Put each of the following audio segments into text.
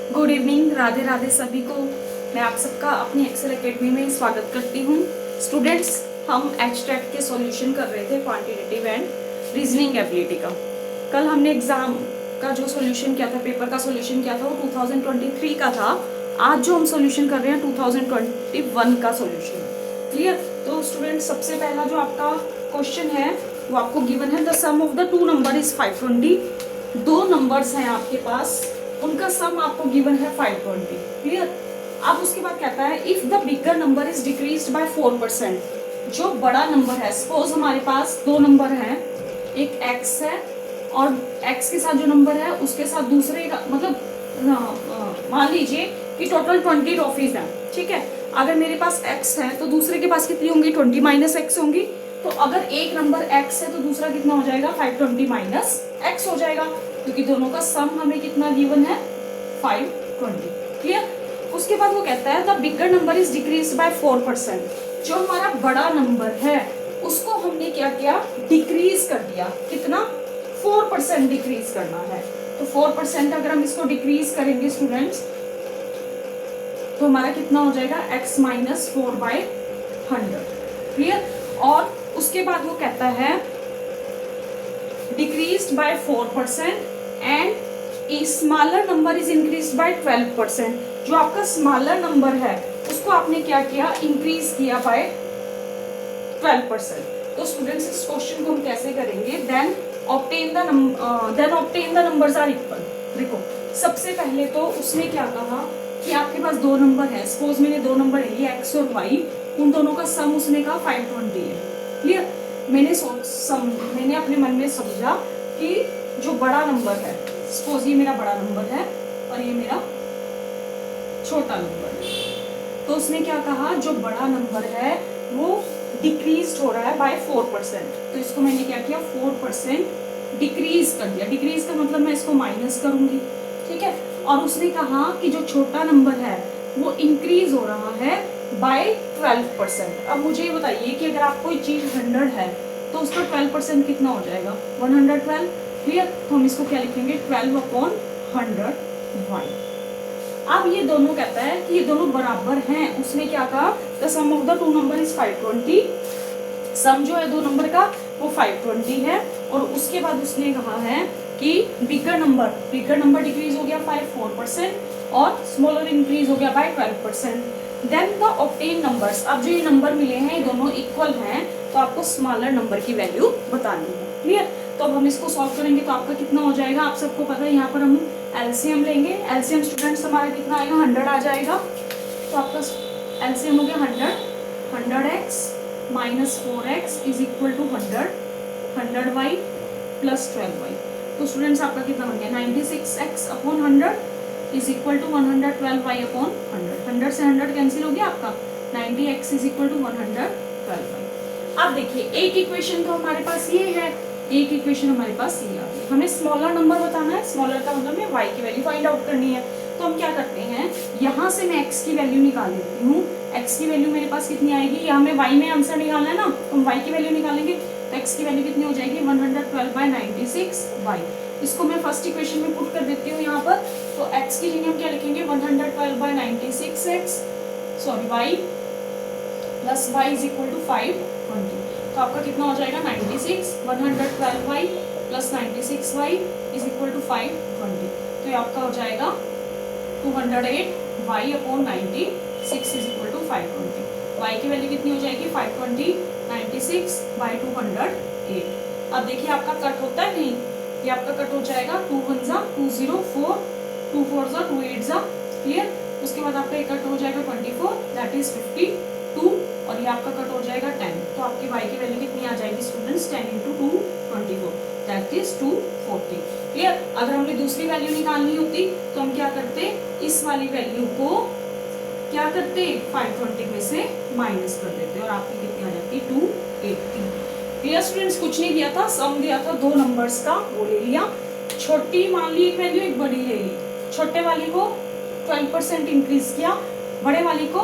Good evening, Radhe Radhe सभी को। मैं आप सबका अपनी एक्सेल एकेडमी में स्वागत करती हूँ। स्टूडेंट्स, हम एचटेट के सॉल्यूशन कर रहे थे क्वांटिटेटिव एंड रीजनिंग एबिलिटी का। कल हमने एग्जाम का जो सॉल्यूशन किया था, पेपर का सॉल्यूशन किया था, वो 2023 का था। आज जो हम सॉल्यूशन कर रहे हैं 2021 का सॉल्यूशन है। क्लियर? तो स्टूडेंट, सबसे पहला जो आपका क्वेश्चन है वो आपको गिवन है, the sum of the two number is 520। दो नंबर्स हैं आपके पास, उनका सम आपको गिवन है 520। क्लियर? अब उसके बाद कहता है if the bigger number is decreased bye 4%, जो बड़ा नंबर है, सपोज हमारे पास दो नंबर हैं, एक x है और x के साथ जो नंबर है उसके साथ दूसरे का, मतलब मान लीजिए कि टोटल 20 ट्रॉफीज हैं। ठीक है, अगर मेरे पास x है तो दूसरे के पास कितनी होंगी? 20 माइनस एक्स होंगी। तो अगर एक नंबर x है तो दूसरा कितना हो जाएगा? 520 माइनस एक्स हो जाएगा, क्योंकि दोनों का सम हमें कितना गिवन है? 520। क्लियर? उसके बाद वो कहता है the bigger number is decrease by 4%। जो हमारा बड़ा नंबर है उसको हमने क्या किया? डिक्रीज कर दिया। कितना? 4% डिक्रीज करना है। तो 4% अगर हम इसको डिक्रीज करेंगे स्टूडेंट्स, तो हमारा कितना हो जाएगा? x minus 4/100। क्लियर? और उसके बाद वो कहता है decrease by 4% and a smaller number is increase by 12%। जो आपका स्मॉलर नंबर है उसको आपने क्या किया? इंक्रीज किया बाय 12%। तो स्टूडेंट्स, इस क्वेश्चन को हम कैसे करेंगे? Then obtain the numbers are equal. देखो, सबसे पहले तो उसने क्या कहा कि आपके पास दो नंबर है, सपोज मैंने दो नंबर है, ये x और y, उन दोनों का सम उसने कहा 520 है। क्लियर? मैंने अपने मन में समझा कि जो बड़ा नंबर है, सपोज ये मेरा बड़ा नंबर है और ये मेरा छोटा नंबर है, तो उसने क्या कहा? जो बड़ा नंबर है वो डिक्रीज हो रहा है बाय 4%। तो इसको मैंने क्या किया? 4% डिक्रीज कर दिया। डिक्रीज का मतलब मैं इसको माइनस करूंगी। ठीक है? और उसने कहा कि जो छोटा नंबर है वो इंक्रीज हो रहा है बाय 12%। अब मुझे ये बताइए कि अगर आप कोई चीज 100 है तो उसका 12% कितना हो जाएगा? 112। क्लियर? तो हम इसको क्या लिखेंगे? 12/100y। अब ये दोनों कहता है कि ये दोनों बराबर हैं। उसने क्या कहा? The sum of the two number is 520। Sum जो है दो नंबर का वो 520 है। और उसके बाद उसने कहा है कि बिगर नंबर डिक्रीज हो गया बाय 4% और स्मॉलर इंक्रीज हो गया by 12%। Then the obtain numbers. अब जो ये नंबर मिले हैं ये दोनों इक्वल हैं, तो आपको स्मॉलर नंबर की वैल्यू बतानी है। क्लियर? तो अब हम इसको सॉल्व करेंगे तो आपका कितना हो जाएगा? आप सबको पता है, यहाँ पर हम एलसीएम लेंगे। एलसीएम स्टूडेंट्स हमारा कितना आएगा? 100 आ जाएगा। तो आपका एलसीएम हो गया 100x minus 4x is equal to 100y plus 12y। तो स्टूडेंट्स आपका कितना बन गया? 96x upon 100 is equal to 112y upon 100। 100 से 100 कैंसिल हो गया आपका। 90x is equal to 112y। अब देखिए, एक इक्वेशन तो हमारे पास ये है, एक इक्वेशन हमारे पास ये आ गई। हमें स्मॉलर नंबर बताना है। स्मॉलर का मतलब मैं y की वैल्यू फाइंड आउट करनी है। तो हम क्या करते हैं, यहाँ से मैं x की वैल्यू निकाल लेती हूँ। x की वैल्यू मेरे पास कितनी आएगी? यहाँ में y में आंसर निकालना है ना, तो हम y की वैल्यू निकालेंगे। तो x की वैल्यू कितनी हो जाएगी? 112/96y। इसको मैं फर्स्ट इक्वेशन में पुट कर देती हूँ यहाँ पर। तो x की जगह हम क्या लिखेंगे? 112/96x y plus y is equal to 520। तो आपका कितना हो जाएगा? 96 112y plus 96y is equal to 520। तो ये आपका हो जाएगा 208y upon 96 is equal to 520। y की वैल्यू कितनी हो जाएगी? 520 96/208। अब देखिए आपका कट होता है नहीं, ये आपका कट हो जाएगा। 2 1 जा 204, 2 4 जा 2 8 जा। क्लियर? उसके बाद आपका कट हो जाएगा 24, दैट इज 52, और ये आपका कट हो जाएगा 10। तो आपकी y की वैल्यू कितनी आ जाएगी students? 10 into 2 24, that is 240। Clear? अगर हमने दूसरी वैल्यू निकालनी होती तो हम क्या करते? इस वाली वैल्यू को क्या करते? 520 में से माइनस कर देते और आपकी कितनी आ जाती? 280। Clear students? कुछ नहीं दिया था, सम दिया था दो नंबर्स का, वो ले लिया। छोटी मान ली एक वैल्यू, एक बड़ी ले ली। छोटे वाली को 12% इंक्रीज किया, बड़े वाली को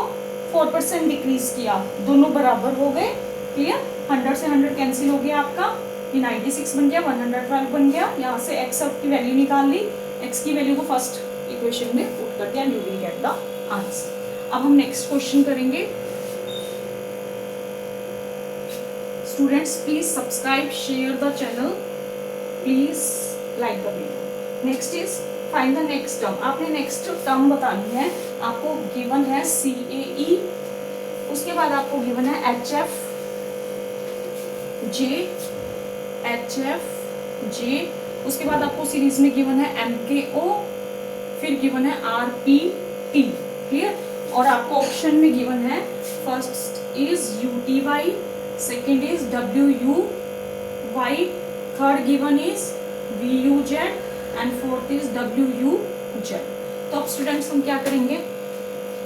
4% डिक्रीज किया, दोनों बराबर हो गए। क्लियर? 100 से 100 कैंसिल हो गया आपका, ये 96 बन गया, 112 बन गया। यहाँ से x की वैल्यू निकाल ली, x की वैल्यू को फर्स्ट इक्वेशन में पुट कर दिया, you will get the answer. अब हम नेक्स्ट क्वेश्चन करेंगे। Students please subscribe, share the channel, please like the video. Next is find the next term. आपने नेक्स्ट टर्म बतानी है। आपको गिवन है CAE, उसके बाद आपको गिवन है HF J, उसके बाद आपको सीरीज में गिवन है MKO, फिर गिवन है RPT। क्लियर? और आपको ऑप्शन में गिवन है first is UTY, second is WUY, third given is VUZ and fourth is WUZ। तो अब स्टूडेंट्स हम क्या करेंगे,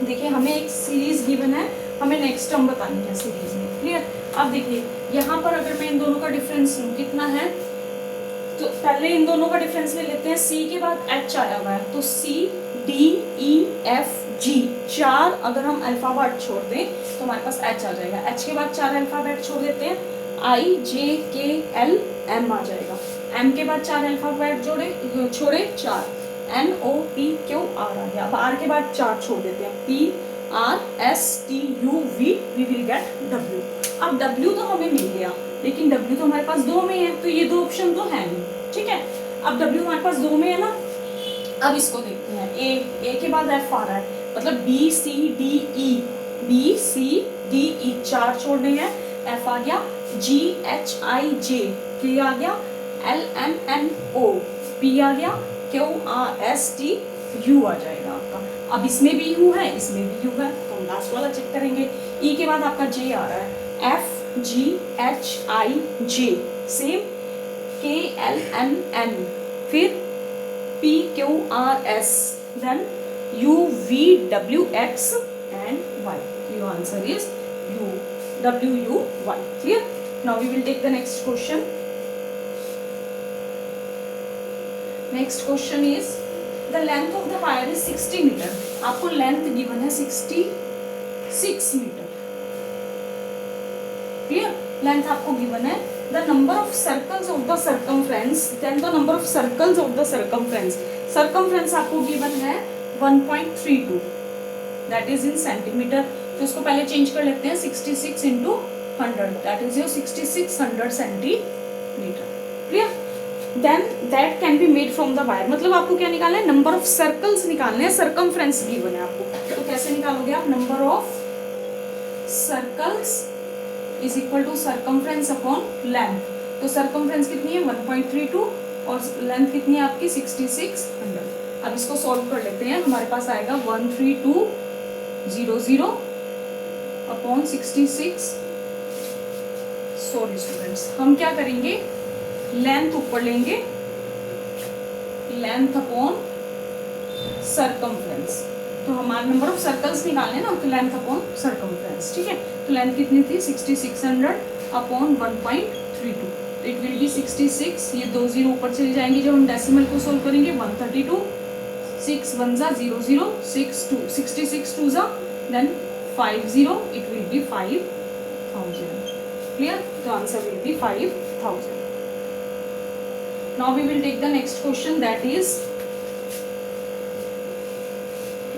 देखिए हमें एक सीरीज गिवन है, हमें नेक्स्ट टर्म बतानी है सीरीज में। क्लियर? अब देखिए यहाँ पर अगर मैं इन दोनों का डिफरेंस लूँ कितना है, तो पहले इन दोनों का डिफरेंस ले लेते हैं। C के बाद H आया हुआ है, तो C D E F G, 4 अगर हम अल्फाबेट छोड़ दें तो हमारे पास H आ जाएगा। H के बाद 4 अल्फाबेट छोड़ देते हैं, I J K L M आ जाएगा। M के बाद 4 अल्फाबेट छोड़े 4, N O P Q R आ गया। अब R के बाद 4 छोड़ देते हैं, P R S T U V, we will get W। अब W तो हमें मिल गया, लेकिन W तो हमारे पास 2 में है, तो ये 2 ऑप्शन तो है नहीं। ठीक है, अब W हमारे पास 2 में है ना। अब इसको देखते हैं, A के बाद F आ रहा है, मतलब B C D E 4 छोड़ने हैं, F आ गया, G H I J K आ गया, L M N O P आ गया, Q R S T U आ जाएगा आपका। अब इसमें भी U है, इसमें भी U है, तो हम लास्ट वाला चेक करेंगे। E के बाद आपका J आ रहा है, F G H I J, same K L M N, फिर P Q R S, then U V W X and Y. Your answer is U W U Y. Clear? Now we will take the next question. Next question is the length of the wire is 60 meter. आपको length given है 66 metre. Clear? Length आपको given है। The number of circles of the circumference, then the number of circles of the circumference. Circumference आपको given है 1.32, that is in centimeter. तो इसको पहले change कर लेते हैं, 66 into 100, that is your 6600 centimetre. Clear? Then that can be made from the wire. मतलब आपको क्या निकालना है, नंबर ऑफ सर्कल्स निकालने हैं, सर्कमफ्रेंस गिवन है आपको। तो कैसे निकालोगे आप, number of circles is equal to circumference upon length. तो सर्कमफ्रेंस कितनी है 1.32 और लेंथ कितनी है आपकी 6600। अब इसको सॉल्व कर लेते हैं, हमारे पास आएगा 13200 अपॉन 66। सॉरी स्टूडेंट्स, हम क्या करेंगे, लेंथ ऊपर लेंगे, लेंथ अपॉन सर्कमफ्रेंस। तो हमारा नंबर ऑफ सर्कल्स निकालने ना, तो लेंथ अपॉन सर्कमफ्रेंस। ठीक है, तो लेंथ कितनी थी 6600 अपॉन 1.32, इट विल बी 66। ये 2 0 ऊपर चले जाएंगे जब हम डेसिमल को सोल्व करेंगे, 132, 6 1 जा 0 0, 6 2, 66 2 जा, then 50, it will be 5000। Clear? तो answer will be 5000। Now we will take the next question, that is,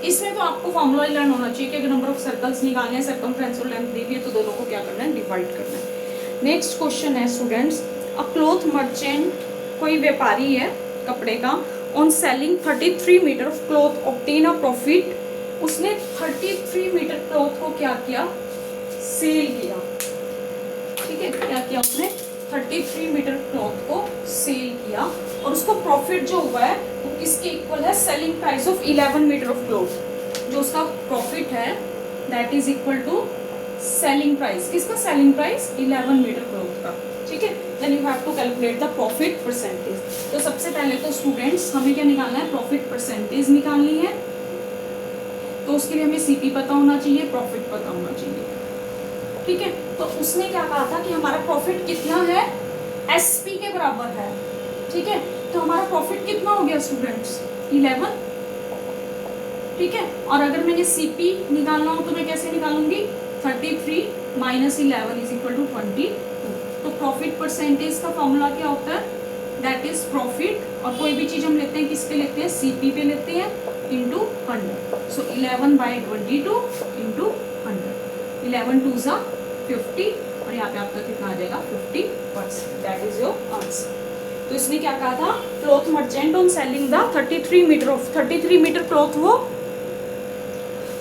इसमें तो आपको फॉर्मूला लर्न होना चाहिए कि अगर नंबर ऑफ सर्कल्स निकालने हैं, सर्कमफ्रेंस और लेंथ दी हुई है, तो दोनों को क्या करना है, डिवाइड करना है। नेक्स्ट क्वेश्चन है स्टूडेंट्स, अ क्लॉथ मर्चेंट, कोई व्यापारी है कपड़े का, on selling 33 meter of cloth obtain a profit. उसने 33 मीटर क्लॉथ को क्या किया, सेल किया। ठीक है, क्या किया उसने, 33 मीटर क्लॉथ को सेल किया, और उसको प्रॉफिट जो हुआ है वो किसके इक्वल है, selling price of 11 meter of cloth. जो उसका प्रॉफिट है that is equal to selling price, किसका, सेलिंग प्राइस 11 मीटर क्लॉथ का। ठीक है, then you have to calculate the profit percentage. तो सबसे पहले तो स्टूडेंट्स हमें क्या निकालना है, प्रॉफिट परसेंटेज निकालनी है। तो उसके लिए हमें सीपी पता होना चाहिए, प्रॉफिट पता होना चाहिए। ठीक है, तो उसने क्या कहा था कि हमारा प्रॉफिट कितना है, एसपी के बराबर है। ठीक है, तो हमारा प्रॉफिट कितना हो गया स्टूडेंट्स, 11। ठीक है, और अगर मैंने सीपी निकालना हो तो मैं कैसे निकालूंगी, 33 माइनस 11 इज इक्वल टू 22। तो प्रॉफिट परसेंटेज का फॉर्मूला क्या होता है, दैट इज प्रॉफिट, और कोई भी चीज हम लेते हैं किस पे लेते हैं, सीपी पे लेते हैं, इंटू 100. सो 11/22 इंटू 100. 11 2 ज़ा 50, और यहाँ पे आपका कितना आ जाएगा 50%. That is your answer. तो इसने क्या कहा था, cloth merchant on selling the 33 meter cloth वो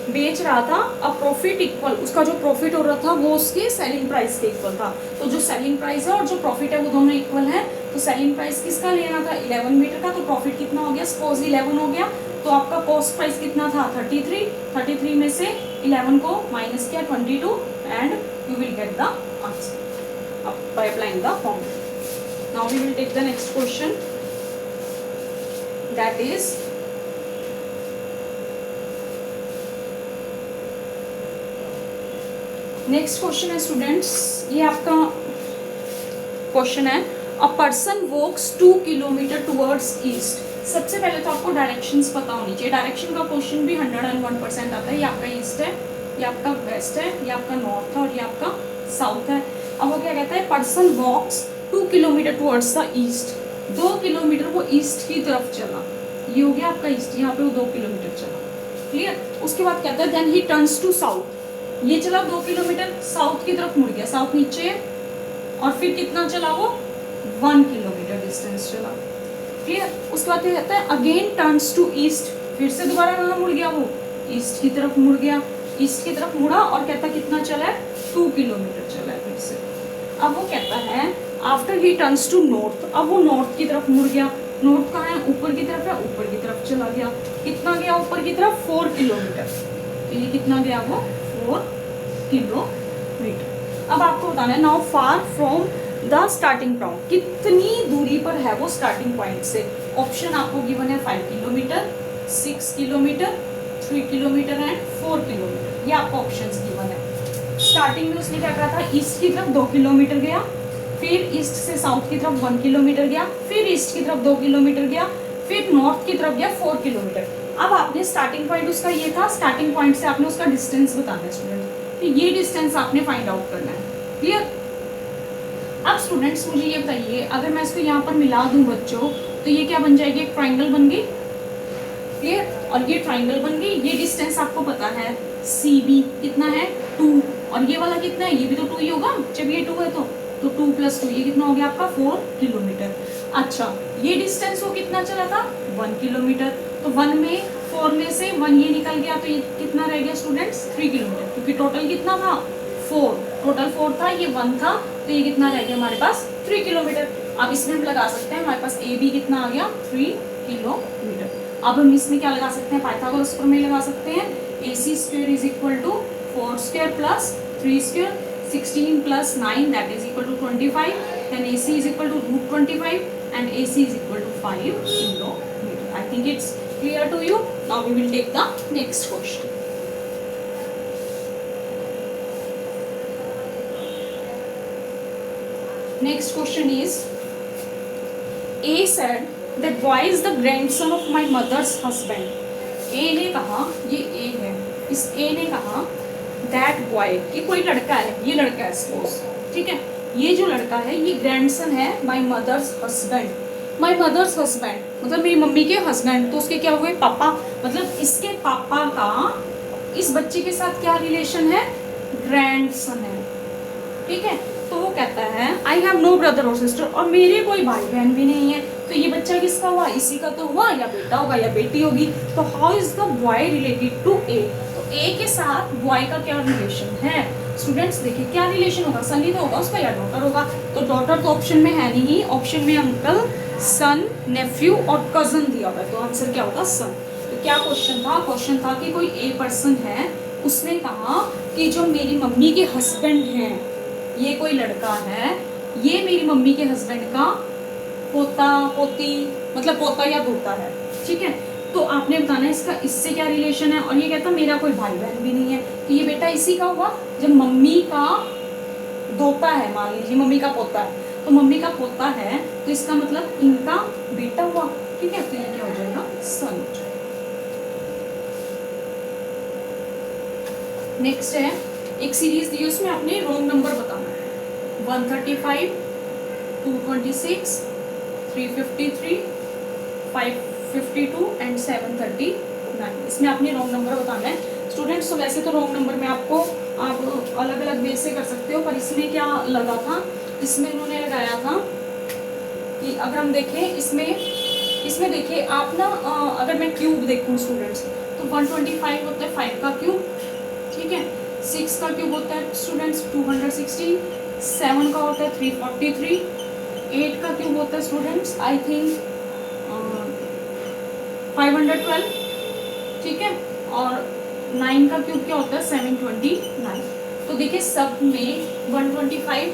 बेच रहा था. अब प्रॉफिट इक्वल, उसका जो प्रॉफिट हो रहा था वो उसके सेलिंग प्राइस के इक्वल था. तो जो सेलिंग प्राइस है और जो प्रॉफिट है वो दोनों इक्वल है. तो सेलिंग प्राइस किसका लेना था, 11 मीटर का. तो प्रॉफिट कितना हो गया, सपोज 11 हो गया. तो आपका कॉस्ट प्राइस कितना था 33 में से 11 को माइनस किया 22 and you will get the answer by applying the formula. Now we will take the next question, that is next question है स्टूडेंट्स, ये आपका क्वेश्चन है, a person walks 2 kilometer towards east. सबसे पहले तो आपको डायरेक्शंस पता होनी चाहिए. डायरेक्शन का क्वेश्चन भी 101% आता है. ये आपका ईस्ट है, ये आपका वेस्ट है, ये आपका नॉर्थ है और ये आपका साउथ है. अब वो क्या कहता है, person walks 2 kilometer towards the east. 2 kilometer वो ईस्ट की तरफ चला. ये हो गया आपका ईस्ट, यहाँ पे वो 2 किलोमीटर चला. क्लियर. उसके बाद कहता है then he turns to south. ये चला 2 किलोमीटर, साउथ की तरफ मुड़ गया, साउथ नीचे है. और फिर कितना चला वो, 1 किलोमीटर डिस्टेंस चला. क्लियर. उसके बाद कहता है अगेन टर्न्स टू ईस्ट. फिर से दोबारा कहाँ मुड़ गया वो, ईस्ट की तरफ मुड़ गया. ईस्ट की तरफ मुड़ा और कहता कितना चला है, 2 किलोमीटर चला है फिर से. अब वो कहता है after he turns to north. अब वो नॉर्थ की तरफ मुड़ गया. नॉर्थ कहाँ है, ऊपर की तरफ है, ऊपर की तरफ चला गया. कितना गया ऊपर की तरफ, 4 किलोमीटर. तो ये कितना गया वो, 4 किलोमीटर. अब आपको बताना है now far from the starting point, कितनी दूरी पर है वो स्टार्टिंग पॉइंट से. ऑप्शन आपको गिवन है 5 kilometre, 6 kilometre, 3 kilometre and 4 kilometre. ये आपको ऑप्शंस गिवन है. स्टार्टिंग में उसने क्या कहा था, ईस्ट की तरफ 2 किलोमीटर गया, फिर ईस्ट से साउथ की तरफ 1 किलोमीटर गया, फिर ईस्ट की तरफ 2 किलोमीटर गया, फिर नॉर्थ की तरफ गया 4 किलोमीटर. अब आपने स्टार्टिंग पॉइंट उसका ये था, स्टार्टिंग पॉइंट से आपने उसका डिस्टेंस बताना है स्टूडेंट. तो ये डिस्टेंस आपने फाइंड आउट करना है. क्लियर. अब स्टूडेंट्स मुझे ये बताइए, अगर मैं इसको यहाँ पर मिला दूं बच्चों, तो ये क्या बन जाएगी, एक ट्राइंगल बन गई. क्लियर. और ये ट्राइंगल बन गई. ये डिस्टेंस आपको पता है CB कितना है, 2. और ये वाला कितना है, ये भी तो 2 ही होगा जब ये 2 है. तो 2 + 2 ये कितना हो गया आपका 4 किलोमीटर. अच्छा, ये डिस्टेंस वो कितना चला था, 1 किलोमीटर. तो 1 में 4 में से 1 ये निकल गया, तो ये कितना रह गया स्टूडेंट्स, 3 किलोमीटर. क्योंकि टोटल कितना था, 4. टोटल 4 था, ये 1 था, तो ये कितना रह गया हमारे पास, 3 किलोमीटर. अब इसमें हम लगा सकते हैं, हमारे पास AB कितना आ गया, 3 किलोमीटर. अब हम इसमें क्या लगा सकते हैं, पाइथागोरस प्रमेय लगा सकते हैं. AC² = 4² + 3², 16 + 9 that is equal to 25. Then AC is equal to √25 and AC is equal to 5 kilometer. I think it's clear to you. Now we will take the next question. Next question is, A said that boy is the grandson of my mother's husband. A ने कहा, ये A है, इस A ने कहा that boy, कि कोई लड़का है, ये लड़का है सपोज, ठीक है, ये जो लड़का है ये ग्रैंडसन है my mother's husband. My mother's husband मतलब मेरी मम्मी के हस्बैंड. तो उसके क्या हुए, पापा. मतलब इसके पापा का इस बच्चे के साथ क्या रिलेशन है, ग्रैंडसन है. ठीक है. तो वो कहता है आई हैव नो ब्रदर और सिस्टर, और मेरे कोई भाई बहन भी नहीं है. तो ये बच्चा किसका हुआ, इसी का तो हुआ, या बेटा होगा या बेटी होगी. तो how is the boy related to A. तो A के साथ बॉय का क्या रिलेशन है स्टूडेंट्स. देखिए क्या रिलेशन होगा, सन ही तो होगा उसका या डॉटर होगा. तो डॉटर तो ऑप्शन में है नहीं, ऑप्शन में अंकल, सन, नेफ्यू और कजन दिया हुआ है. तो आंसर क्या होगा, सन. तो क्या क्वेश्चन था, क्वेश्चन था कि कोई A पर्सन है, उसने कहा कि जो मेरी मम्मी के हस्बैंड हैं, ये कोई लड़का है, ये मेरी मम्मी के हस्बैंड का पोता पोती मतलब पोता या दोता है. ठीक है. तो आपने बताना है इसका इससे क्या रिलेशन है. और ये कहता मेरा कोई भाई बहन भी नहीं है. तो ये बेटा इसी का हुआ, जब मम्मी का दोता है, मान लीजिए मम्मी का पोता है, तो मम्मी का पोता है तो इसका मतलब इनका बेटा हुआ. ठीक है. तो ये क्या हो जाएगा, सन. नेक्स्ट है, एक सीरीज दी है, उसमें आपने रोंग नंबर बताना है. 135, 226, 353, 552 एंड 739। इसमें आपने रॉन्ग नंबर बताना है स्टूडेंट्स। तो वैसे तो रॉन्ग नंबर में आपको आप अलग अलग वे से कर सकते हो, पर इसमें क्या लगा था, इसमें इन्होंने लगाया था कि अगर हम देखें इसमें देखिए आप ना अगर मैं क्यूब देखूँ स्टूडेंट्स तो 125 होता है 5 का क्यूब, ठीक है। 6 का क्यूब होता है स्टूडेंट्स 216, 7 का होता है 343, 8 का क्यूब होता है स्टूडेंट्स आई थिंक 512, ठीक है। और 9 का क्यूब क्या होता है 729। तो देखिए सब में 125,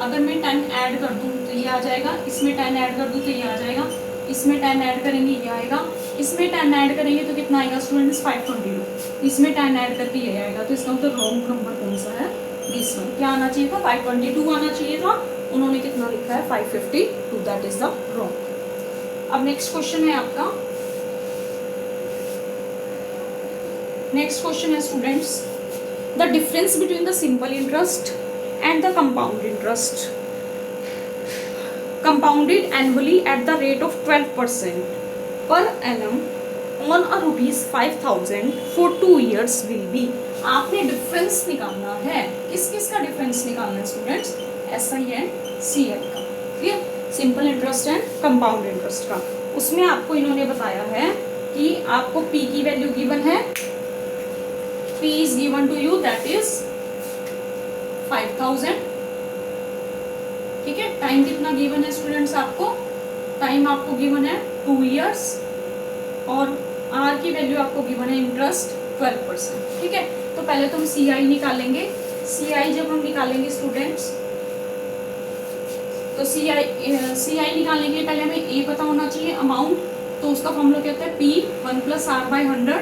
अगर मैं 10 ऐड कर दूँ तो ये आ जाएगा, इसमें 10 ऐड कर दूँ तो ये आ जाएगा, इसमें 10 ऐड करेंगे ये आएगा, इसमें 10 ऐड करेंगे तो कितना आएगा स्टूडेंट्स 522, इसमें 10 ऐड करके ये आएगा। तो इसका मतलब रॉन्ग नंबर कौन सा है, दिस वन। क्या आना चाहिए था 522 आना चाहिए था, उन्होंने कितना लिखा है 552, दैट इज द रॉन्ग। अब नेक्स्ट क्वेश्चन है आपका, नेक्स्ट क्वेश्चन है students the difference between the simple interest and the compound interest compounded annually at the rate of 12% per annum on a rupees 5,000 for 2 years will be। आपने difference निकालना है, किस किस का difference निकालना है स्टूडेंट्स, SI एंड CI का, clear, simple interest and compound interest का। उसमें आपको इन्होंने बताया है कि आपको P की वैल्यू गिवन है, P is given to you that is 5000, ठीक है। टाइम कितना गिवन है स्टूडेंट्स आपको, टाइम आपको गिवन है 2 इयर्स, और आर की वैल्यू आपको गिवन है इंटरेस्ट 12%, ठीक है। तो पहले तो हम CI निकालेंगे, CI जब हम निकालेंगे स्टूडेंट्स तो CI निकालने के लिए पहले हमें A पता होना चाहिए अमाउंट, तो उसका फॉर्मूला क्या होता है P 1 + R/100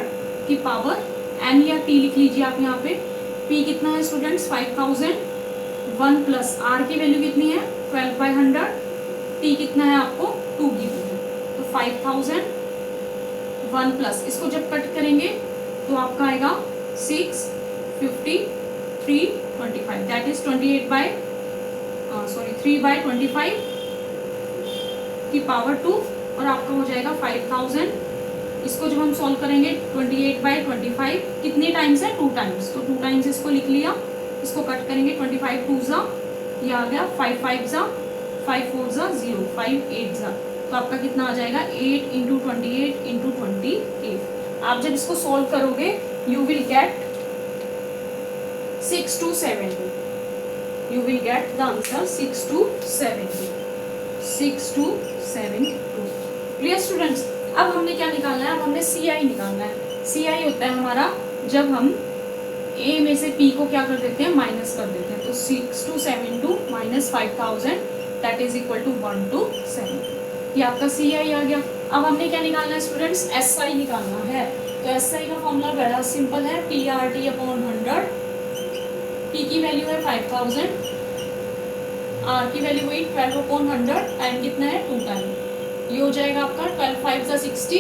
की पावर N या T लिख लीजिए आप यहाँ पे। P कितना है स्टूडेंट्स 5000, 1 + R की वैल्यू कितनी है 12/100, T कितना है आपको 2 गिवन है, तो 5000 1 + इसको जब कट करेंगे तो आपका आएगा 6 50 3 25, दैट इज 3/25 की पावर 2, और आपका हो जाएगा 5000। इसको जब हम सॉल्व करेंगे 28/25 कितने टाइम्स है 2 टाइम्स, तो 2 टाइम्स इसको लिख लिया, इसको कट करेंगे 25 2 जा, ये आ गया 5 5 जा, 5 4 जा 0, 5 8 जा, तो आपका कितना आ जाएगा 8 × 28 × 28। आप जब इसको सॉल्व करोगे you will gate 6 to 70, you will get the answer 6 to 70, 6 to 72। Clear students. अब हमने क्या निकालना है, अब हमने CI निकालना है। CI होता है हमारा जब हम A में से P को क्या कर देते हैं माइनस कर देते हैं, तो 6 to 72 - 5000 that is equal to 1 to 70, ये आपका CI आ गया। अब हमने क्या निकालना है स्टूडेंट्स, SI निकालना है। तो SI का फॉर्मूला बड़ा सिंपल है, PRT/100। P की वैल्यू है 5000, R की वैल्यू वही 12/100, टाइम कितना है 2 टाइम, ये हो जाएगा आपका 12 5 = 60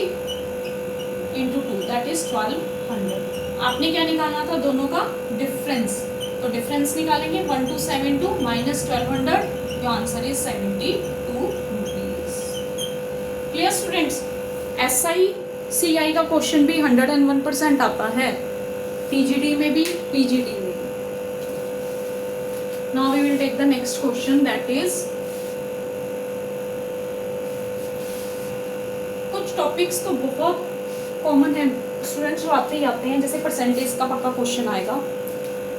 × 2 दैट इज 1200। आपने क्या निकालना था दोनों का डिफरेंस, तो डिफरेंस निकालेंगे 1 to 72 - 1200, your answer is 72 rupees. Clear students. SI CI का क्वेश्चन भी 101% आता है, TGT में भी PGT में भी। Now we will take the next question, that is कुछ टॉपिक्स तो बहुत कॉमन है स्टूडेंट्स जो आते ही आते हैं, जैसे परसेंटेज का पक्का क्वेश्चन आएगा,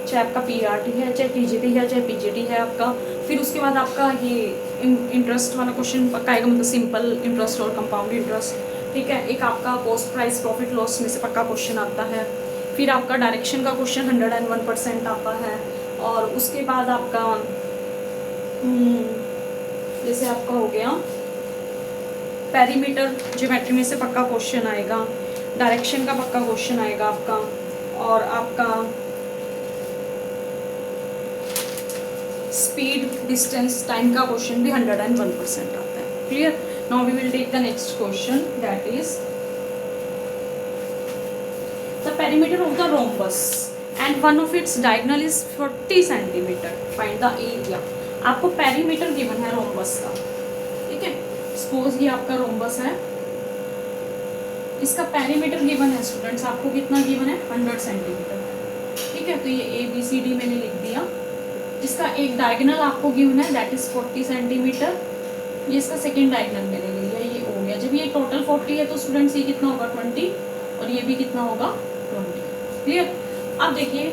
चाहे आपका PRT है, चाहे TGT है, चाहे PGT है आपका। फिर उसके बाद आपका ये इंटरेस्ट वाला क्वेश्चन पक्का आएगा, मतलब सिंपल इंटरेस्ट और कंपाउंड इंटरेस्ट, ठीक है। एक आपका कॉस्ट प्राइस प्रॉफिट लॉस में से पक्का क्वेश्चन आता है। फिर आपका डायरेक्शन का क्वेश्चन 101% आता है। और उसके बाद आपका जैसे आपका हो गया पेरीमीटर ज्योमेट्री में से पक्का क्वेश्चन आएगा, डायरेक्शन का पक्का क्वेश्चन आएगा आपका, और आपका स्पीड डिस्टेंस टाइम का क्वेश्चन भी 101% आता है। Clear. Now we will take the next question, that is the perimeter of the rhombus and one of its diagonal is 40 cm, find the area। आपको पेरीमीटर गिवन है rhombus का, ठीक है। Suppose ये आपका रोम्बस है, इसका पेरीमीटर गिवन है स्टूडेंट्स, आपको कितना गिवन है 100 सेंटीमीटर, ठीक है। तो ये ABCD मैंने लिख दिया। इसका एक डायगोनल आपको गिवन है दैट इज 40 सेंटीमीटर, ये इसका सेकेंड डायगोनल मैंने ले लिया, ये हो गया। जब ये टोटल 40 है तो स्टूडेंट्स ये कितना होगा 20 और ये भी कितना होगा 20, क्लियर। अब देखिए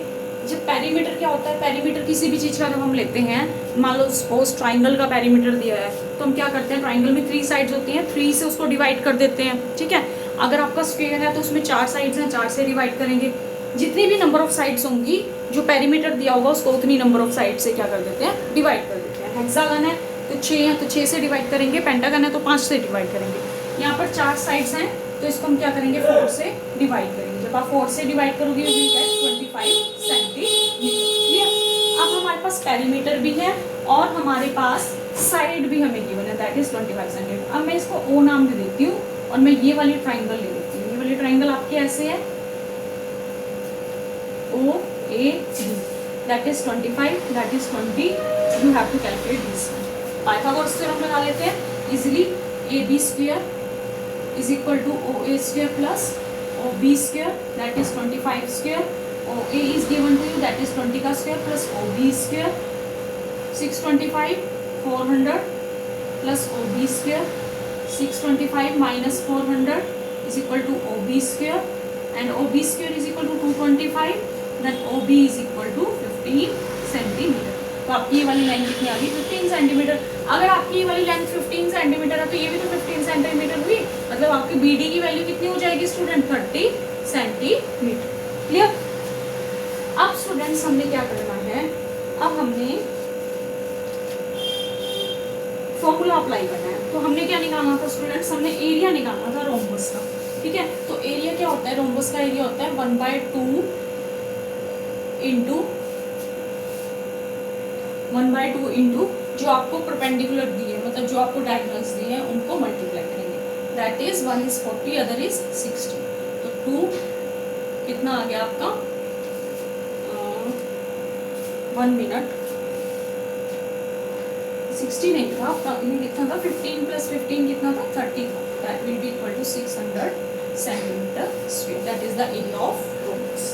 जब पेरीमीटर क्या होता है, पेरीमीटर किसी भी चीज़ का जब हम लेते हैं, मान लो सपोज ट्राइंगल का पेरीमीटर दिया है तो हम क्या करते हैं, ट्राइंगल में 3 साइड्स होती हैं, 3 से उसको डिवाइड कर देते हैं, ठीक है। अगर आपका स्क्वायर है तो उसमें 4 साइड्स हैं, 4 से डिवाइड करेंगे। जितनी भी नंबर ऑफ साइड्स होंगी जो पेरीमीटर दिया होगा उसको उतनी नंबर ऑफ साइड से क्या कर देते हैं, डिवाइड कर देते हैं। हेक्सागन है तो 6 है तो 6 से डिवाइड करेंगे, पेंटागन है तो 5 से डिवाइड करेंगे। यहाँ पर 4 साइड्स हैं तो इसको हम क्या करेंगे 4 से डिवाइड करेंगे। जब आप 4 से डिवाइड करोगे you will get 25 सेंटीमीटर। अब हमारे पास पेरीमीटर भी है और हमारे पास साइड भी हमें गिवन है दैट इज 25 सेंटीमीटर। अब मैं इसको O नाम दे देती हूँ और मैं ये वाली ट्राइंगल ले लेती हूँ। ये वाली ट्राइंगल आपकी ऐसे है OAD that is 25 that is 20, you have to calculate this. Pythagoras theorem लगा लेते हैं easily. AB square is equal to OA square plus OB square that is 25 square, OA is given to you that is 20 का square plus OB square, 625 400 plus OB square, 625 minus 400 is equal to OB square and OB square is equal to 225, then OB is equal to 15 centimetre. तो आपकी ये वाली line कितनी आ गई 15 centimetre. अगर आपकी ये वाली लाइन 15 सेंटीमीटर है तो ये भी तो 15 सेंटीमीटर हुई, मतलब आपकी BD की वैल्यू कितनी हो जाएगी स्टूडेंट 30 सेंटीमीटर, क्लियर। अब स्टूडेंट्स हमने क्या करना है, अब हमने फॉर्मूला अप्लाई करना है। तो हमने क्या निकालना था स्टूडेंट्स, हमने एरिया निकालना था रोम्बस का, ठीक है। तो एरिया क्या होता है, रोम्बस का एरिया होता है 1/2 इंटू जो आपको परपेंडिकुलर दिए, मतलब जो आपको डायगोनल्स दिए हैं उनको मल्टीप्लाई करेंगे, that is 1 is 40 other is 60। तो 2 कितना आ गया आपका 1 मिनट 60 नहीं था आपका, ये कितना था 15 + 15 कितना था 30 था, that will be equal to 600 centimeter square, that is the area of rhombus.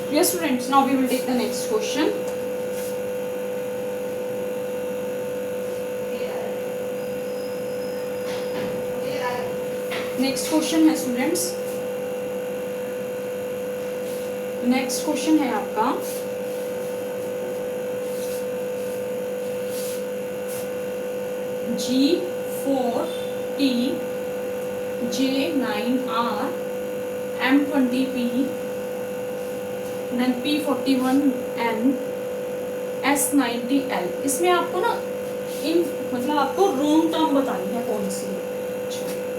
Dear students, now we will take the next question. Next question है स्टूडेंट्स, नेक्स्ट क्वेश्चन है आपका G4T J9R M20P then P41N S90L। इसमें आपको ना इन मतलब आपको wrong term बतानी है, कौन सी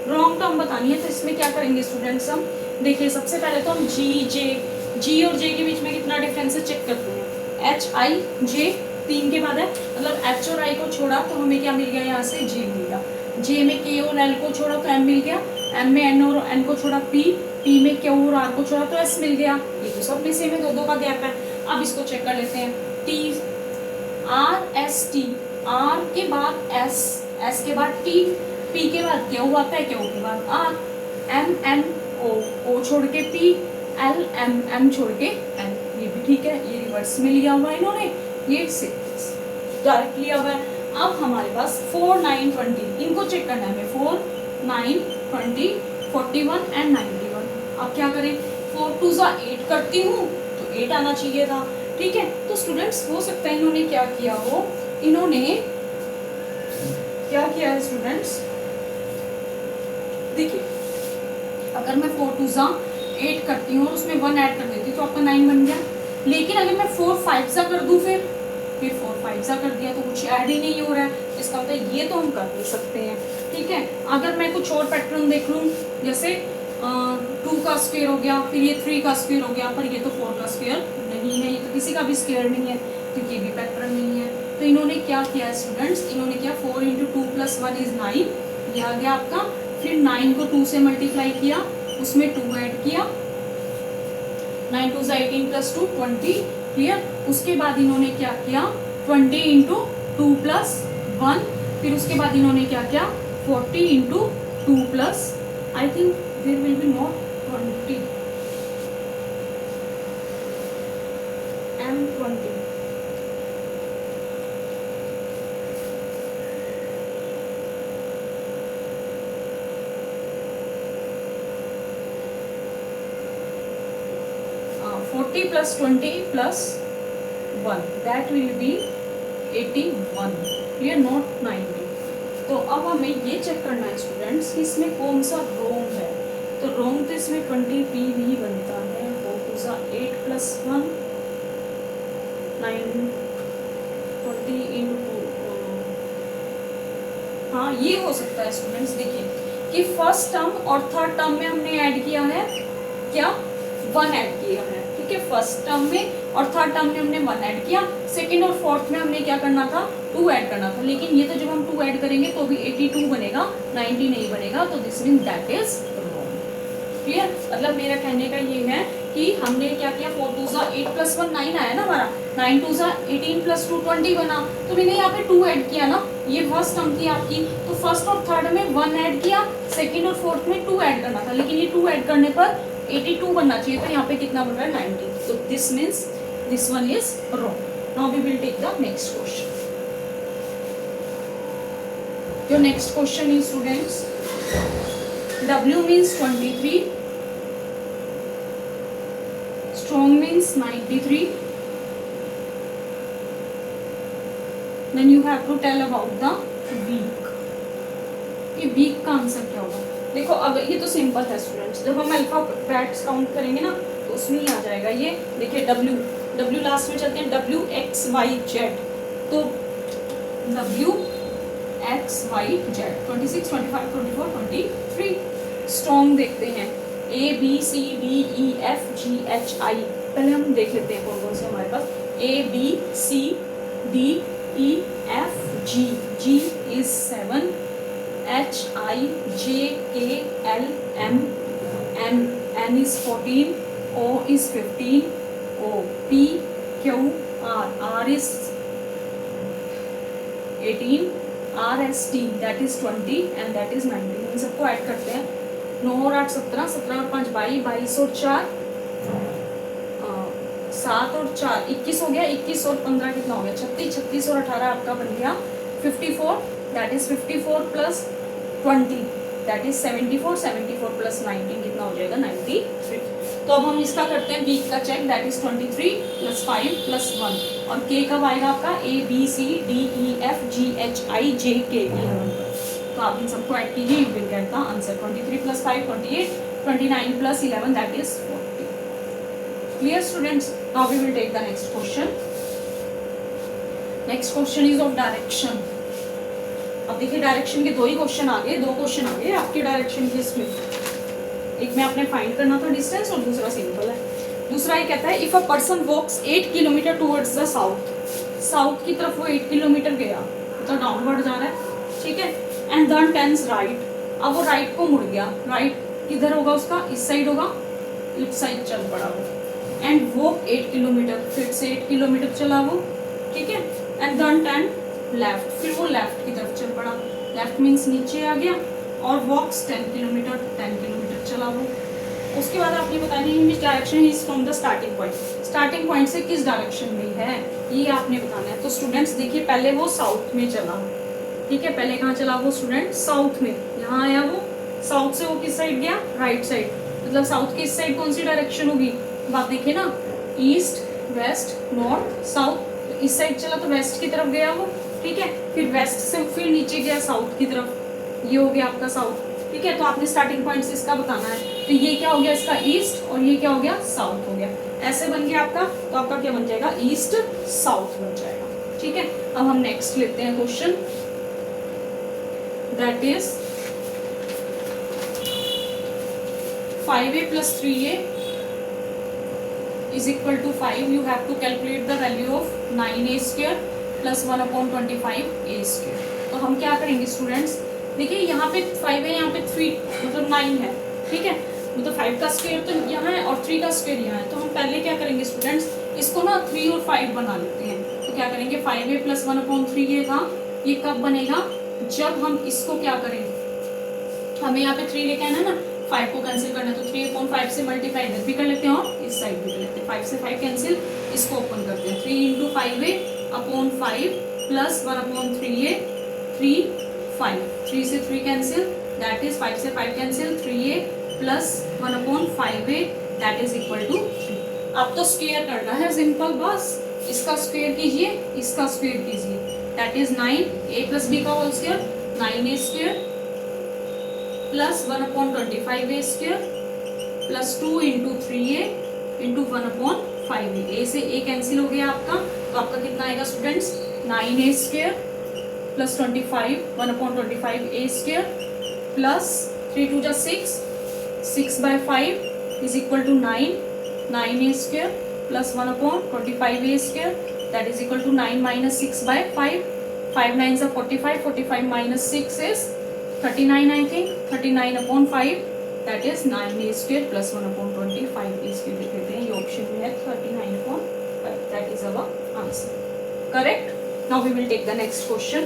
रॉन्ग टर्म बतानी है। तो इसमें क्या करेंगे स्टूडेंट्स, हम देखिए सबसे पहले तो हम जी और जे के बीच में कितना डिफरेंस है चेक करते हैं। HIJ 3 के बाद है, मतलब H और I को छोड़ा तो हमें क्या मिल गया, यहाँ से J मिल गया। J में K और L को छोड़ा तो M मिल गया, M में N और N को छोड़ा P में Q और R को छोड़ा तो S मिल गया। ये तो सब में सेम है, 2-2 का गैप है। अब इसको चेक कर लेते हैं। T R S T, R के बाद S, S के बाद T, P के बाद Q आता है, Q के बाद R, M N O, O छोड़ के P, L M, M छोड़ के N। ये भी ठीक है, ये रिवर्स में लिया हुआ है इन्होंने, ये डायरेक्ट लिया हुआ है। अब हमारे पास 4, 9, 20 इनको चेक करना है हमें, 4, 9, 20, 41 एंड 91। अब क्या करें, 4 2 8 करती हूँ तो 8 आना चाहिए था, ठीक है। तो स्टूडेंट्स हो सकता है इन्होंने क्या किया हो, इन्होंने क्या किया है स्टूडेंट्स, देखिए अगर मैं 4 2 8 करती हूँ और उसमें 1 ऐड कर देती हूँ तो आपका 9 बन गया। लेकिन अगर मैं 4 5 कर दूँ फिर 4 5 कर दिया तो कुछ ऐड ही नहीं हो रहा है, इसका मतलब ये तो हम कर नहीं सकते हैं, ठीक है। अगर मैं कुछ और पैटर्न देख लूँ, जैसे 2 का स्क्वायर हो गया, फिर ये 3 का स्क्वायर हो गया, पर ये तो 4 का स्क्वायर नहीं है, ये तो किसी का भी स्क्वायर नहीं है क्योंकि ये भी पैटर्न नहीं है। तो इन्होंने क्या किया स्टूडेंट्स, इन्होंने किया 4 × 2 + 1 = 9, ये आ गया आपका। फिर 9 को 2 से मल्टीप्लाई किया, उसमें 2 ऐड किया, 9 2 18 + 2 20, क्लियर। उसके बाद इन्होंने क्या किया 20 × 2 + 1, फिर उसके बाद इन्होंने क्या किया 40 into 2 plus, I think there will be not 20, M20. 40 plus 20 plus 1, that will be 81, clear, not 90. तो अब हमें ये चेक करना है स्टूडेंट्स कि इसमें कौन सा रोंग है। तो रोंग तो इसमें 20 पी भी बनता है, वो पूरा 8 plus 1 9 20 into 2। हाँ ये हो सकता है स्टूडेंट्स, देखिए कि फर्स्ट टर्म और थर्ड टर्म में हमने ऐड किया है क्या, 1 ऐड किया है, ठीक है। फर्स्ट टर्म में और थर्ड टर्म में हमने 1 ऐड किया, सेकंड और फोर्थ में हमने क्या करना था, 2 ऐड करना था। लेकिन ये तो जब हम 2 ऐड करेंगे तो भी 82 बनेगा, 90 नहीं बनेगा, तो this mean that is wrong, clear. मतलब मेरा कहने का ये है कि हमने क्या किया, 4 2 8 plus 1 9 आया ना हमारा, 9 2 18 plus 2 20 बना, तो मैंने यहाँ पे 2 ऐड किया ना, ये फर्स्ट टर्म थी आपकी, तो फर्स्ट और थर्ड में 1 ऐड किया, सेकंड और फोर्थ में 2 ऐड करना था, लेकिन ये 2 ऐड करने पर 82 बनना चाहिए, तो यहाँ पे कितना बन रहा है, 90। तो this means this one is wrong. Now we will take the next question. Your next question is students, W means 23, strong means 93, then you have to tell about the weak। ये weak का answer क्या होगा, देखो अगर ये तो simple है students, जब हम अल्फाबेट्स काउंट करेंगे ना तो उसमें ही आ जाएगा ये। देखिए W लास्ट में चलते हैं, W X Y Z, तो W X Y Z 26 25 24 23। Strong देखते हैं, A B C D E F G H I, पहले हम देख लेते हैं कौन कौन से हमारे पास, A B C D E F G, G is 7, H I J K L M N is 14, O is 15, O P Q R is 18, R S T that is 20 and that is 19। इन सबको add करते हैं, 9 और 8 17, 17 और 5 22, 22 और 4 7 और 4 21 हो गया, 21 और 15 कितना हो गया, 36, 36 और 18 आपका बन गया 54, that is 54 plus 20 that is 74, 74 plus 19 कितना हो जाएगा, 93। तो अब हम इसका करते हैं वीक का check, that is 23 plus 5 plus 1, और के कब आएगा आपका, A B C D E F G H I J K L M। तो आप इन सबको ऐड कीजिए, you will get the answer 23 plus 5 28, 29 plus 11 that is 40। Clear students, now we will take the next question. Next question is of direction. अब देखिए direction के 2 ही question आ गए, 2 question आ गए आपके डायरेक्शन के इसमें, एक में आपने फाइंड करना था डिस्टेंस और दूसरा सिंपल है। दूसरा ये कहता है, if a person walks 8 kilometer towards the south, south की तरफ वो 8 किलोमीटर गया, तो डाउनवर्ड जा रहा है, ठीक है, एंड देन टर्न्स राइट, अब वो राइट को मुड़ गया, राइट किधर होगा उसका, इस साइड होगा, लेफ्ट साइड चल पड़ा वो, एंड वॉक 8 किलोमीटर, फिर से 8 किलोमीटर चला वो, ठीक है, एंड देन टर्न लेफ्ट, फिर वो लेफ्ट की तरफ चल पड़ा, लेफ्ट मीन्स नीचे आ गया, और वॉक्स 10 किलोमीटर, 10 किलोमीटर चला वो। उसके बाद आपने बताना है which direction is from the starting point, starting point से किस डायरेक्शन में है ये आपने बताना है। तो स्टूडेंट्स देखिए पहले वो साउथ में चला, ठीक है, पहले कहाँ चला वो स्टूडेंट, साउथ में, यहाँ आया वो, साउथ से वो किस साइड गया, राइट साइड, मतलब साउथ की इस साइड कौन सी डायरेक्शन होगी, बात देखिए ना, ईस्ट वेस्ट नॉर्थ साउथ, इस साइड चला तो वेस्ट की तरफ गया वो, ठीक है, फिर वेस्ट से फिर नीचे गया साउथ की तरफ, ये हो गया आपका साउथ, ठीक है। तो आपने स्टार्टिंग पॉइंट से इसका बताना है, तो ये क्या हो गया इसका ईस्ट, और ये क्या हो गया साउथ हो गया, ऐसे बन गया आपका, तो आपका क्या बन जाएगा, ईस्ट साउथ बन जाएगा, ठीक है। अब हम नेक्स्ट लेते हैं question, that is 5a plus 3a is equal to 5, you have to calculate the value of 9a square plus 1/25 a square। तो हम क्या करेंगे स्टूडेंट्स, देखिए यहाँ पे 5 है, यहाँ पे 3 मतलब 9 है, ठीक है, मतलब 5 का स्क्वायर तो यहाँ है और 3 का स्क्वायर यहाँ है, तो हम पहले क्या करेंगे स्टूडेंट्स, इसको ना 3 और 5 बना लेते हैं। तो क्या करेंगे, 5a plus 1/3a था, ये कब बनेगा, जब हम इसको क्या करें, हमें यहाँ पे 3 लेके आना ना, 5 को कैंसिल करना, तो 3/5 से मल्टीप्लाई इधर भी कर लेते हैं और इस साइड भी कर लेते हैं। 5 से 5 कैंसिल, इसको ओपन करते हैं। 3 × 5a/5 प्लस 1/3a, 3 5, 3 से 3 कैंसिल, दैट इज 5 से 5 cancel, 3a plus 1/5a, that is equal to 3। अब तो स्क्वायर करना है सिंपल, बस इसका स्क्वायर कीजिए, इसका स्क्वायर कीजिए, दैट इज 9a + b का whole square, 9a² plus 1/25a² plus 2 × 3a × 1/5a। a से a कैंसिल हो गया आपका, तो आपका कितना आएगा students, 9a² plus 25 1/25a² plus 3 × 2 = 6, 6/5 is equal to 9, 9a² plus 1/25a², that is equal to 9 - 6/5, 5 9s are 45, 45 - 6 is 39, I think 39/5, that is 9a² plus 1/25a² लिख देते हैं, ये ऑप्शन में है 39/5, that is our answer, correct. Now we will take the next question,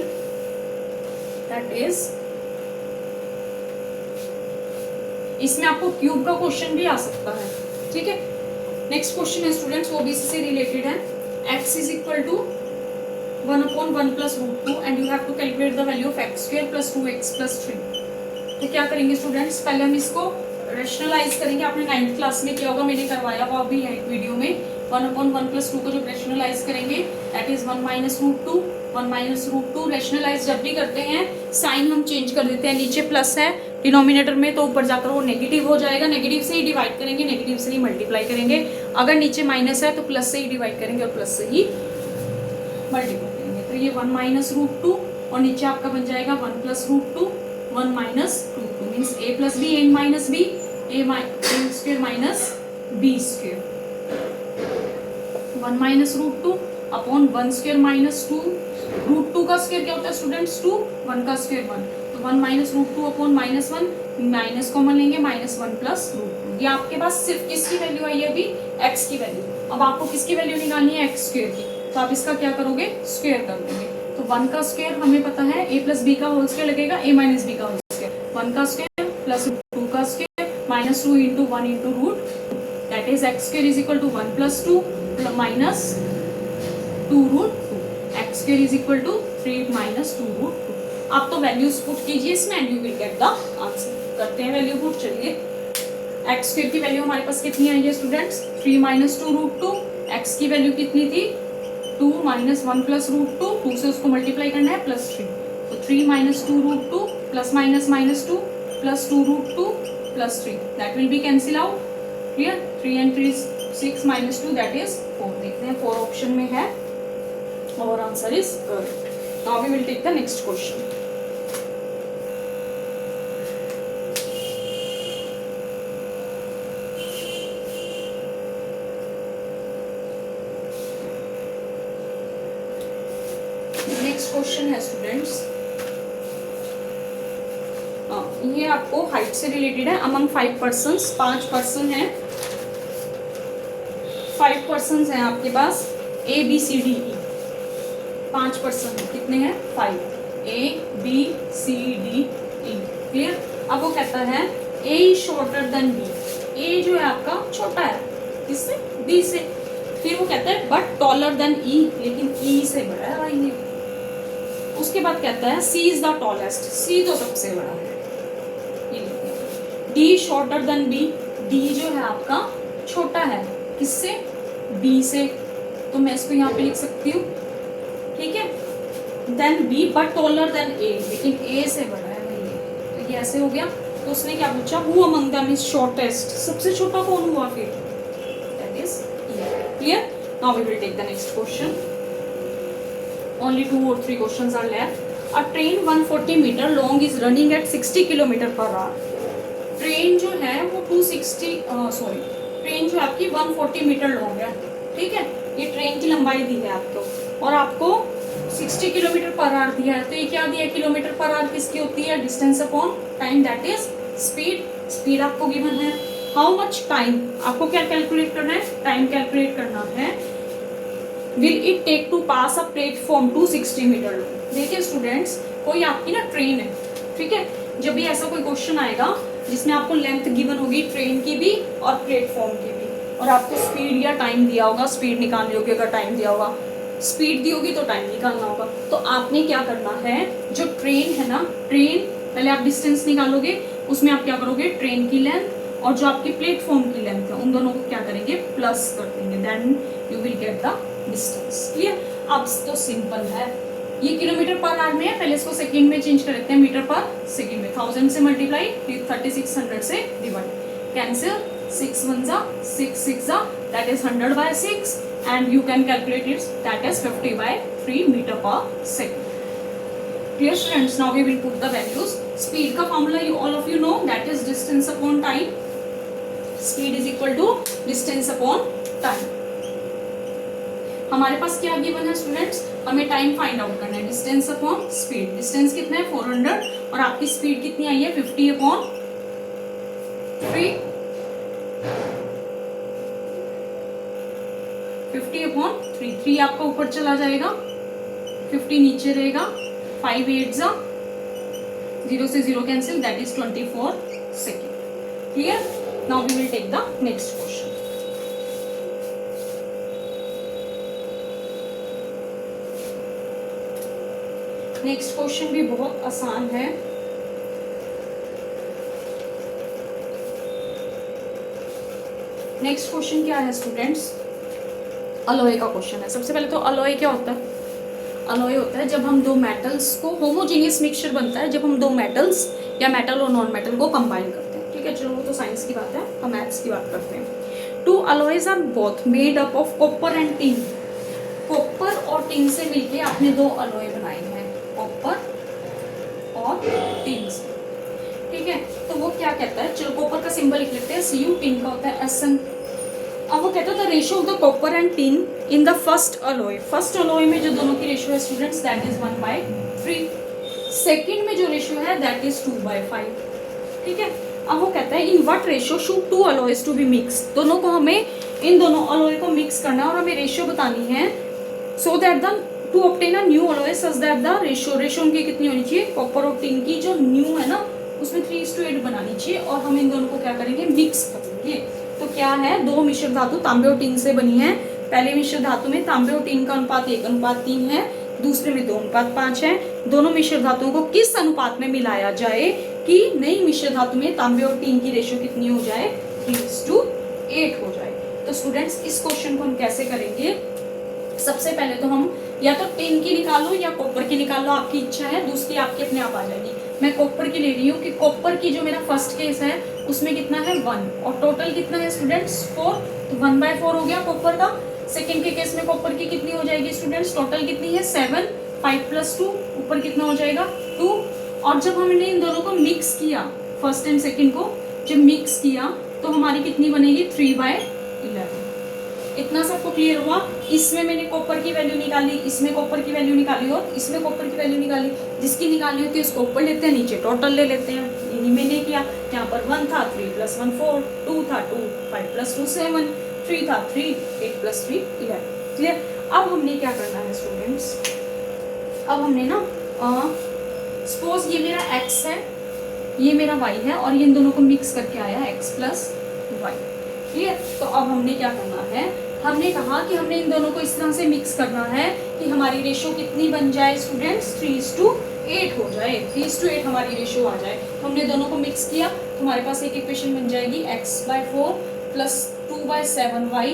that is, इसमें आपको cube का question भी आ सकता है, ठीक है। नेक्स्ट क्वेश्चन है स्टूडेंट्स, वो भी इससे रिलेटेड है। x is equal to 1/1 + √2 and you have to calculate the value of x² + 2x + 3। तो क्या करेंगे स्टूडेंट्स, पहले हम इसको रेशनलाइज करेंगे। आपने 9th क्लास में किया होगा, मैंने करवाया हुआ भी है एक वीडियो में। 1/1 + 2 को जब रेशनलाइज करेंगे, दैट इज 1 - √2, 1 - √2। रेशनलाइज जब भी करते हैं साइन हम चेंज कर देते हैं, नीचे प्लस है डिनोमिनेटर में, तो ऊपर जाकर वो नेगेटिव हो जाएगा, नेगेटिव से ही डिवाइड करेंगे, नेगेटिव से ही मल्टीप्लाई करेंगे। अगर नीचे माइनस है तो प्लस से ही डिवाइड करेंगे और प्लस से ही मल्टीप्लाई करेंगे। तो ये 1 - √2 और नीचे आपका बन जाएगा 1 + √2, 1 - √2 means a + b, a - b, a² - b², 1 - √2 upon 1² - 2, √2 का स्क्वायर क्या होता है स्टूडेंट्स, 2, 1 का स्क्वायर 1, तो 1 - √2 अपॉन -1, माइनस कॉमन लेंगे, -1 + √2। ये आपके पास सिर्फ किसकी वैल्यू आई है अभी, x की वैल्यू। अब आपको किसकी वैल्यू निकालनी है, x² की, तो आप इसका क्या करोगे, स्क्वायर कर देंगे। तो 1 का स्क्वायर हमें पता है a + b का होल स्क्वायर लगेगा, a - b का होल स्क्वायर, 1 का स्क्वायर प्लस 2 का square minus 2 × 1 × √2, that is x² is equal to 1 + 2 minus 2 √2, x² is equal to 3 - 2 √2। आप तो वैल्यूज पुट कीजिए इसमें and you will get the answer. करते हैं वैल्यू पुट, चलिए। x² की वैल्यू हमारे पास कितनी आई है स्टूडेंट्स, 3 - 2 √2, x की वैल्यू कितनी थी, 2 - 1 + √2, 2 से उसको मल्टीप्लाई करना है +3, तो 3 - 2 √2 plus minus -2 plus 2 √2 plus 3, that will be cancel out, clear. 3 and 3 is 6 - 2, that is 4। देखते हैं 4 ऑप्शन में है और answer is correct. Now we will take the next question. Next question है स्टूडेंट्स, ये आपको हाइट से रिलेटेड है। अमंग 5 पर्सन्स, 5 पर्सन हैं, 5 पर्सन्स हैं आपके पास, A B C D E, 5 person हैं, कितने हैं, 5, A B C D E, clear. अब वो कहता है A is shorter than B, A जो है आपका छोटा है किससे, B से। फिर वो कहता है बट टॉलर देन E, लेकिन E से बड़ा है भाई ये। उसके बाद कहता है C is the tallest, C तो सबसे बड़ा है। D shorter than B, D जो है आपका छोटा है किससे, B से, तो मैं इसको यहाँ पे लिख सकती हूँ, ठीक है। Then B but taller than A, लेकिन A से बड़ा है भाई, तो ये ऐसे हो गया। तो उसने क्या पूछा, who among them is shortest, सबसे छोटा कौन हुआ फिर, that is E, clear. Now we will take the next question, only 2 or 3 questions are left. A train 140 meter long is running at 60 km/h. Train जो है वो 260 ट्रेन जो आपकी 140 मीटर लॉन्ग है, ठीक है। ये ट्रेन की लंबाई दी है आपको और आपको 60 km/h दिया है। तो ये क्या दिया है, km/h किसकी होती है, distance upon time, that is speed. Speed आपको गिवन है। हाउ मच टाइम, आपको क्या कैलकुलेट करना है, टाइम कैलकुलेट करना है। Will it take to pass a platform 260 meter long. देखिए स्टूडेंट्स, कोई आपकी ना ट्रेन है, ठीक है, जब भी ऐसा कोई क्वेश्चन आएगा जिसमें आपको लेंथ गिवन होगी ट्रेन की भी और प्लेटफॉर्म की भी, और आपको स्पीड या टाइम दिया होगा, स्पीड निकालनी होगी, अगर टाइम दिया होगा, स्पीड दी होगी तो टाइम निकालना होगा, तो आपने क्या करना है, जो ट्रेन है ना, ट्रेन पहले आप डिस्टेंस निकालोगे, उसमें आप क्या करोगे, ट्रेन की लेंथ और जो आपकी प्लेटफॉर्म की लेंथ है उन दोनों को क्या करेंगे, प्लस कर देंगे, then you will get the distance. Clear? अब तो सिंपल है, ये किलोमीटर पर आवर में है, पहले इसको सेकंड में चेंज कर देते हैं, मीटर पर सेकंड में, 1000 से मल्टीप्लाई, 3600 से डिवाइड, कैंसिल, 6 1 जा 6 6 जा, that is 100/6 and you can calculate it, that is 50/3 meter per second. Clear students? Now we will put the values. Speed का formula you all of you know, that is distance upon time. Speed is equal to distance upon time. हमारे पास क्या given है students, हमें time find out करना है, distance upon speed, distance कितना है 400 और आपकी स्पीड कितनी आई है 50/3, 50/3, 3 आपका ऊपर चला जाएगा, 50 नीचे रहेगा, 5 8 जा 0 से 0 cancel, that is 24 second. Clear? Now we will take the next question. Next question भी बहुत आसान है। नेक्स्ट क्वेश्चन क्या है स्टूडेंट्स, अलॉय का क्वेश्चन है। सबसे पहले तो अलॉय क्या होता है, अलॉय होता है जब हम दो मेटल्स को, होमोजेनियस मिक्सचर बनता है जब हम दो मेटल्स या मेटल और नॉन मेटल को कंबाइन करते हैं। ठीक है, चलो वो तो साइंस की बात है, हम मैथ्स की बात करते हैं। Two alloys are both made up of copper and tin, copper और टिन से मिलके आपने दो अलॉय बनाए हैं, कॉपर और टिन से। ठीक है, तो वो क्या कहता है, चलो कॉपर का सिंबल लिख लेते हैं Cu, टिन का होता है Sn। अब वो कहता है the ratio of the copper and tin in the first alloy, first alloy में जो दोनों की रेशियो है स्टूडेंट्स दैट इज 1/3, सेकंड में जो रेशियो है दैट इज 2/5। ठीक है, अब वो कहता है in what ratio should two alloys to be mix, दोनों को हमें, इन दोनों अलॉय को मिक्स करना है और हमें रेशियो बतानी है, so that the two obtain a new alloy such that the ratio उनकी कितनी होनी चाहिए, कॉपर और टिन की जो न्यू है ना उसमें 3:8 बनानी चाहिए, और हम इन दोनों को क्या करेंगे, मिक्स करेंगे। तो क्या है, दो मिश्र धातु तांबे और टिन से बनी है, पहले मिश्र धातु में तांबे और टिन का अनुपात 1:3 है, दूसरे में 2:5 है। दोनों मिश्र धातुओं को किस अनुपात में मिलाया जाए कि नई मिश्र धातु में तांबे और टिन की रेशियो कितनी हो जाए, 3:8 हो जाए। तो स्टूडेंट्स इस क्वेश्चन को हम कैसे करेंगे, सबसे पहले तो हम या तो टिन की निकालो या कॉपर की निकालो, आपकी इच्छा है, दूसरी आपके अपने आप आ जाएगी। मैं कॉपर की ले रही हूँ कि कॉपर की जो मेरा फर्स्ट केस है उसमें कितना है 1 और टोटल कितना है स्टूडेंट्स 4, तो 1/4 हो गया कॉपर का। सेकंड के केस में कॉपर की कितनी हो जाएगी स्टूडेंट्स, टोटल कितनी है 7, 5 + 2 ऊपर कितना हो जाएगा 2, और जब हमने इन दोनों को मिक्स किया, फर्स्ट एंड सेकंड को जब मिक्स किया तो हमारी कितनी बनेगी 3/11। इतना सबको क्लियर हुआ। इसमें मैंने कॉपर की वैल्यू निकाली, इसमें कॉपर की वैल्यू निकाली और इसमें कॉपर की वैल्यू निकाली, जिसकी निकाली होती है उसको ऊपर लेते हैं, नीचे टोटल ले लेते हैं। यही मैंने किया, यहाँ पर 1 था, 3 + 1 4, 2 था 2, 5 + 2 7, 3 था 3, 8 + 3 11। क्लियर? अब हमने क्या करना है स्टूडेंट्स, अब हमने ना सपोज ये मेरा x है, ये मेरा y है और ये इन दोनों को मिक्स करके आया x + y। क्लियर? तो अब हमने क्या करना है, हमने कहा कि हमने इन दोनों को इस तरह से मिक्स करना है कि हमारी रेशियो कितनी बन जाए स्टूडेंट्स, 3:8 हो जाए, 3:8 हमारी रेशियो आ जाए। तो हमने दोनों को मिक्स किया तो हमारे पास एक इक्वेशन बन जाएगी x/4 + 2/7y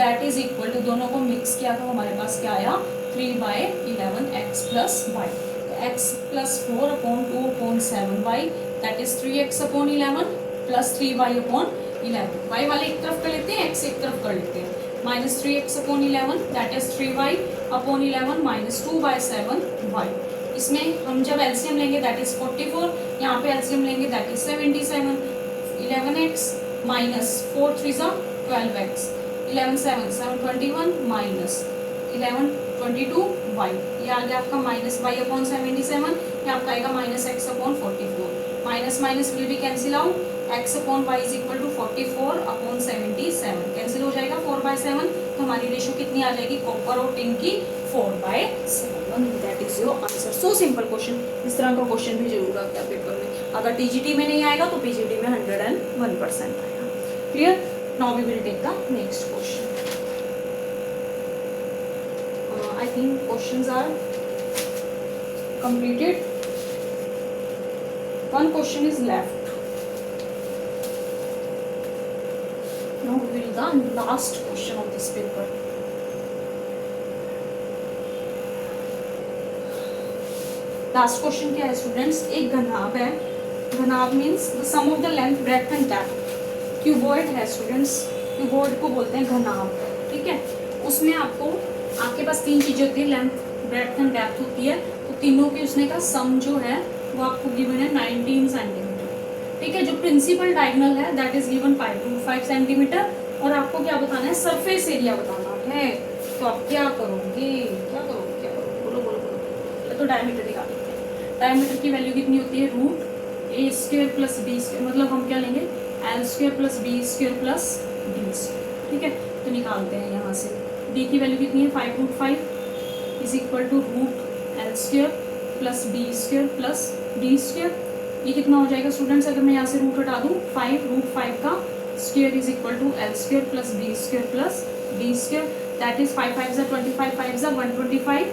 that is equal to, दोनों को मिक्स किया तो हमारे पास क्या आया 3/11 x + y। तो x + 4/2/7y that is 3x/11 + 3y/11। y वाले एक तरफ कर लेते हैं, x एक तरफ कर लेते हैं, -3x/11 that is 3y/11 - 2/7y। इसमें हम जब एलसीएम लेंगे दैट इज 44, यहाँ पे एलसीएम लेंगे that is 77, 11x - 4 3 12x, 11 7 7 21 - 11 22y, ये आ गया आपका -y/77, ये आपका आएगा -x/44, minus minus will be cancel out, x/y is equal to 44/77 cancel हो जाएगा 4/7, तो हमारी रेशियो कितनी आ जाएगी कॉपर और टिन की 4/7। That is your answer. So simple question, इस तरह का क्वेश्चन भी जरूर आता है पेपर में। अगर टीजीटी में नहीं आएगा तो पीजीटी में 101% आएगा। Clear? Now we will take the next question. I think questions are completed. One question is left. Now we will the last question of this paper. Last question क्या है स्टूडेंट्स? एक घनाभ है, घनाभ means the sum of the length breadth and depth. Cuboid है students, cuboid को बोलते हैं घनाभ, ठीक है। उसमें आपके पास तीन चीजें होती है, लेंथ ब्रेड्थ एंड डेप्थ होती है, तो तीनों की उसने का सम जो है वो आपको गिवन है 19 सेंटीमीटर, ठीक है। जो प्रिंसिपल डायगोनल है दैट इज गिवन 5 सेंटीमीटर, और आपको क्या बताना है? सरफेस एरिया बताना है। तो आप क्या करोगे? बोलो बोलो बोलो। तो डायमीटर निकाल लेते हैं। डायमीटर की वैल्यू कितनी होती है? Root A square plus B square, मतलब हम क्या लेंगे? L square plus B square plus D square, ठीक है। तो निकालते हैं यहाँ से। डी की वैल्यू कितनी है? 5√5 is equal to root L square plus B square plus D square. ये कितना हो जाएगा स्टूडेंट्स? अगर मैं यहाँ से रूट हटा दूँ, 5√5 का square is equal to L square plus B square plus D square, that is 5 5 25 5 125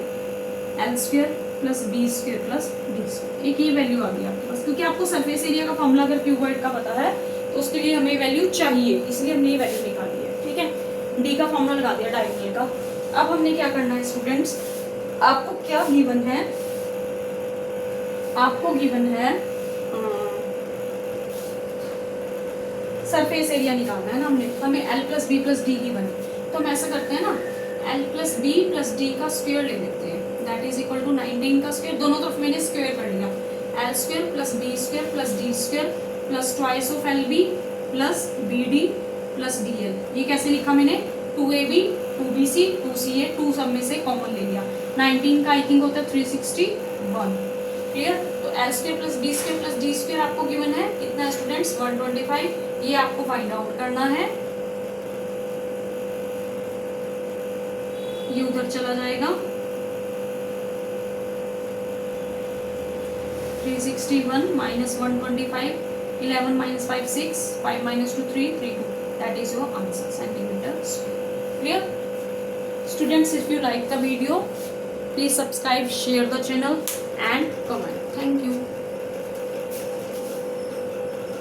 L square plus B square plus D square. एक ये वैल्यू आ गई आपके पास, क्योंकि आपको सरफेस एरिया का फॉर्मूला अगर क्यूबॉइड का पता है तो उसके लिए हमें वैल्यू चाहिए, इसलिए हमने ये वैल्यू निकाली है, ठीक है। डी का फॉर्मूला लगा दिया डायगोनल का। अब हमने क्या करना है स्टूडेंट्स? आपको क्या गिवन है? आपको गिवन है सरफेस एरिया निकालना है ना हमें L plus B plus D given है। तो हम ऐसा करते हैं ना, L plus B plus D का स्क्वायर ले लेते हैं, दैट इज इक्वल टू 19 का स्क्वायर, दोनों तरफ मैंने स्क्वायर कर लिया। L square plus B square plus D square plus twice of L B plus B D plus D L. ये कैसे लिखा मैंने? 2ab 2bc 2ca, 2 सब में से कॉमन ले लिया। 19 का आई थिंक होता है 361। क्लियर? तो L square plus B square plus D square आपको गिवन है कितना है स्टूडेंट्स? 125। ये आपको फाइंड आउट करना है। ये उधर चला जाएगा, 361 minus 125, 11 minus 5 6, 5 minus 2 3, 3 2, that is your answer, centimeter square. Clear? Students, if you like the video, please subscribe, share the channel and comment. Thank you.